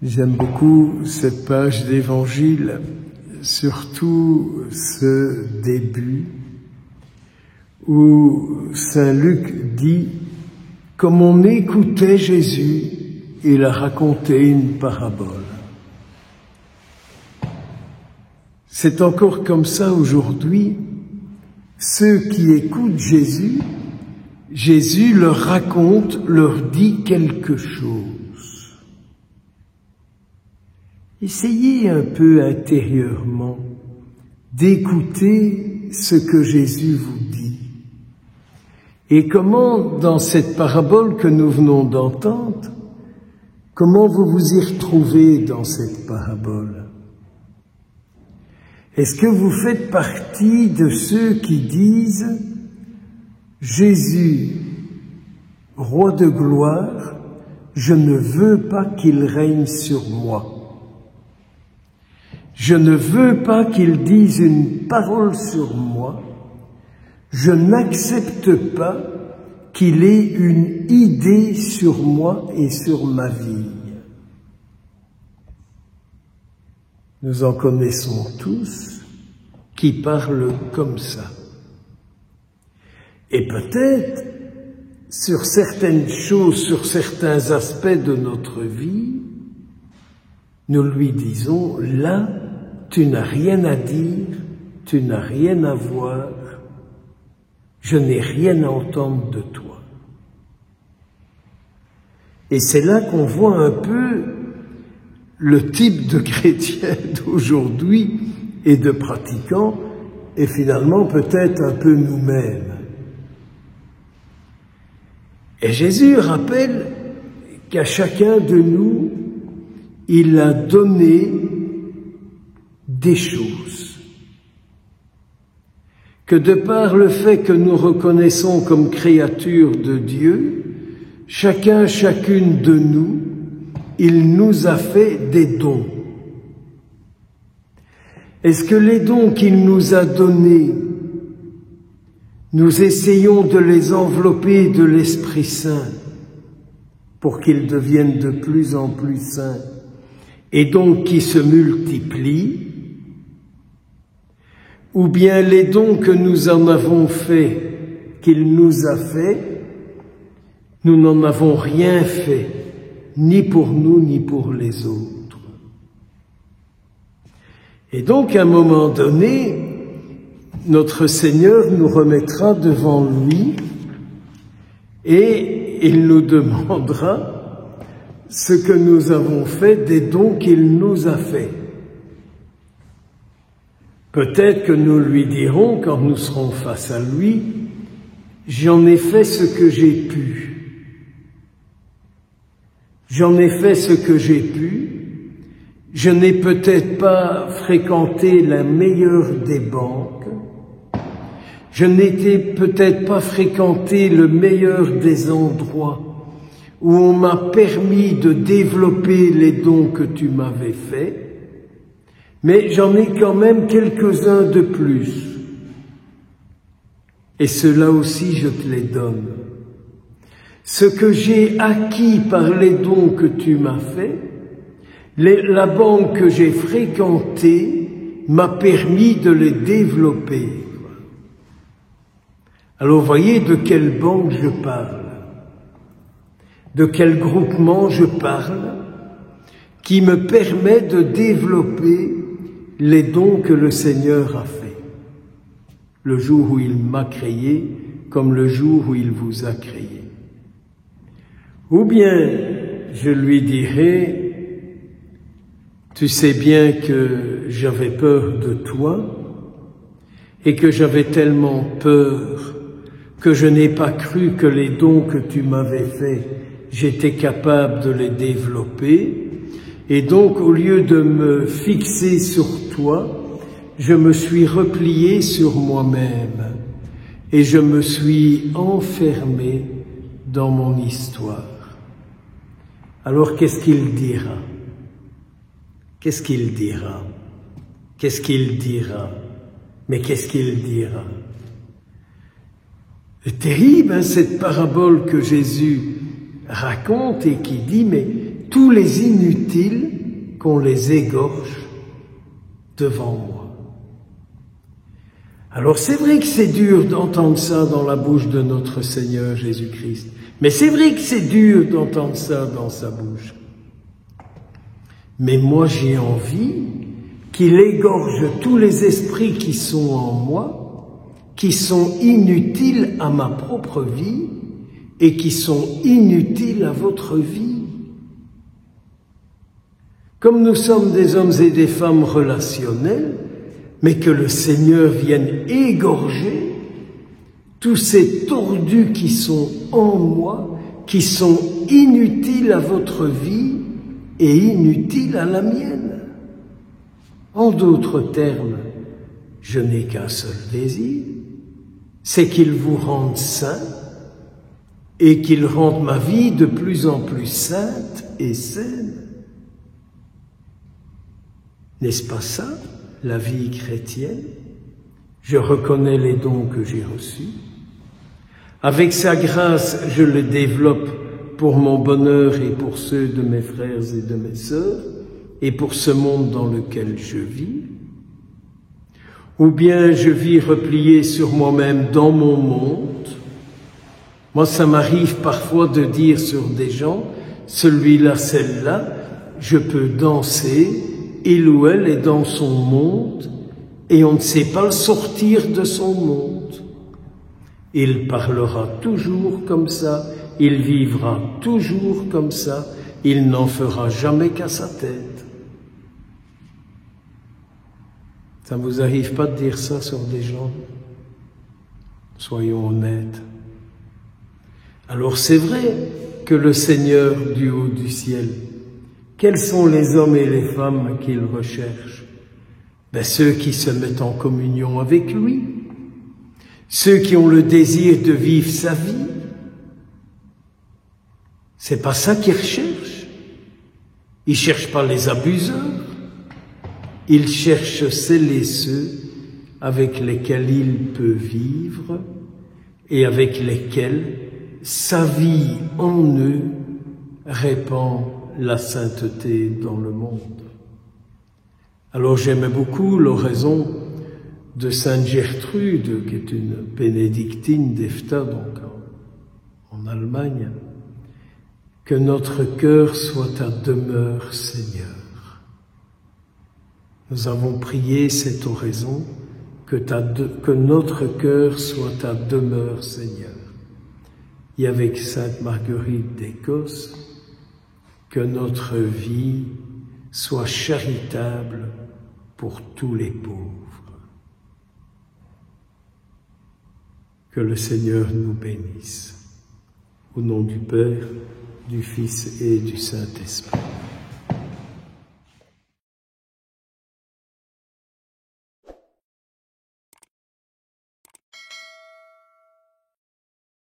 J'aime beaucoup cette page d'Évangile, surtout ce début où Saint Luc dit « Comme on écoutait Jésus, il a raconté une parabole. » C'est encore comme ça aujourd'hui. Ceux qui écoutent Jésus, Jésus leur raconte, leur dit quelque chose. Essayez un peu intérieurement d'écouter ce que Jésus vous dit. Et comment, dans cette parabole que nous venons d'entendre, comment vous vous y retrouvez dans cette parabole? Est-ce que vous faites partie de ceux qui disent « Jésus, roi de gloire, je ne veux pas qu'il règne sur moi. Je ne veux pas qu'il dise une parole sur moi. Je n'accepte pas qu'il ait une idée sur moi et sur ma vie. » Nous en connaissons tous qui parlent comme ça. Et peut-être, sur certaines choses, sur certains aspects de notre vie, nous lui disons, là, tu n'as rien à dire, tu n'as rien à voir, je n'ai rien à entendre de toi. Et c'est là qu'on voit un peu le type de chrétien d'aujourd'hui et de pratiquants, et finalement peut-être un peu nous-mêmes. Et Jésus rappelle qu'à chacun de nous, il a donné des choses. Que de par le fait que nous reconnaissons comme créatures de Dieu, chacun, chacune de nous, il nous a fait des dons. Est-ce que les dons qu'il nous a donnés, nous essayons de les envelopper de l'Esprit Saint pour qu'ils deviennent de plus en plus saints et donc qui se multiplient, ou bien les dons que nous en avons fait, qu'il nous a fait, nous n'en avons rien fait, ni pour nous, ni pour les autres. Et donc, à un moment donné, notre Seigneur nous remettra devant lui et il nous demandera ce que nous avons fait des dons qu'il nous a faits. Peut-être que nous lui dirons, quand nous serons face à lui, « J'en ai fait ce que j'ai pu. J'en ai fait ce que j'ai pu. Je n'ai peut-être pas fréquenté la meilleure des banques. Je n'ai peut-être pas fréquenté le meilleur des endroits où on m'a permis de développer les dons que tu m'avais faits. Mais j'en ai quand même quelques-uns de plus. Et ceux-là aussi, je te les donne. Ce que j'ai acquis par les dons que tu m'as faits, la banque que j'ai fréquentée m'a permis de les développer. Alors, voyez de quelle banque je parle, de quel groupement je parle, qui me permet de développer les dons que le Seigneur a faits, le jour où il m'a créé, comme le jour où il vous a créé. Ou bien, je lui dirai, tu sais bien que j'avais peur de toi, et que j'avais tellement peur que je n'ai pas cru que les dons que tu m'avais faits, j'étais capable de les développer. Et donc, au lieu de me fixer sur toi, je me suis replié sur moi-même et je me suis enfermé dans mon histoire. Alors, qu'est-ce qu'il dira? Qu'est-ce qu'il dira? Qu'est-ce qu'il dira? Mais qu'est-ce qu'il dira? C'est terrible, hein, cette parabole que Jésus raconte et qui dit, mais tous les inutiles, qu'on les égorge devant moi. Alors c'est vrai que c'est dur d'entendre ça dans la bouche de notre Seigneur Jésus-Christ, mais c'est vrai que c'est dur d'entendre ça dans sa bouche. Mais moi j'ai envie qu'il égorge tous les esprits qui sont en moi, qui sont inutiles à ma propre vie et qui sont inutiles à votre vie. Comme nous sommes des hommes et des femmes relationnels, mais que le Seigneur vienne égorger tous ces tordus qui sont en moi, qui sont inutiles à votre vie et inutiles à la mienne. En d'autres termes, je n'ai qu'un seul désir, c'est qu'il vous rende saint et qu'il rende ma vie de plus en plus sainte et saine. N'est-ce pas ça, la vie chrétienne? Je reconnais les dons que j'ai reçus. Avec sa grâce, je les développe pour mon bonheur et pour ceux de mes frères et de mes sœurs, et pour ce monde dans lequel je vis. Ou bien je vis replié sur moi-même dans mon monde. Moi, ça m'arrive parfois de dire sur des gens, celui-là, celle-là, je peux danser, il ou elle est dans son monde, et on ne sait pas le sortir de son monde. Il parlera toujours comme ça, il vivra toujours comme ça, il n'en fera jamais qu'à sa tête. Ça ne vous arrive pas de dire ça sur des gens? Soyons honnêtes. Alors c'est vrai que le Seigneur du haut du ciel, quels sont les hommes et les femmes qu'il recherche? Ben, ceux qui se mettent en communion avec lui, ceux qui ont le désir de vivre sa vie. C'est pas ça qu'il recherche. Il cherche pas les abuseurs. Il cherche celles et ceux avec lesquels il peut vivre et avec lesquels sa vie en eux répand la sainteté dans le monde. Alors j'aimais beaucoup l'oraison de Sainte Gertrude, qui est une bénédictine d'Efta, donc en Allemagne, que notre cœur soit ta demeure, Seigneur. Nous avons prié cette oraison, que notre cœur soit ta demeure, Seigneur. Et avec Sainte Marguerite d'Écosse, que notre vie soit charitable pour tous les pauvres. Que le Seigneur nous bénisse. Au nom du Père, du Fils et du Saint-Esprit.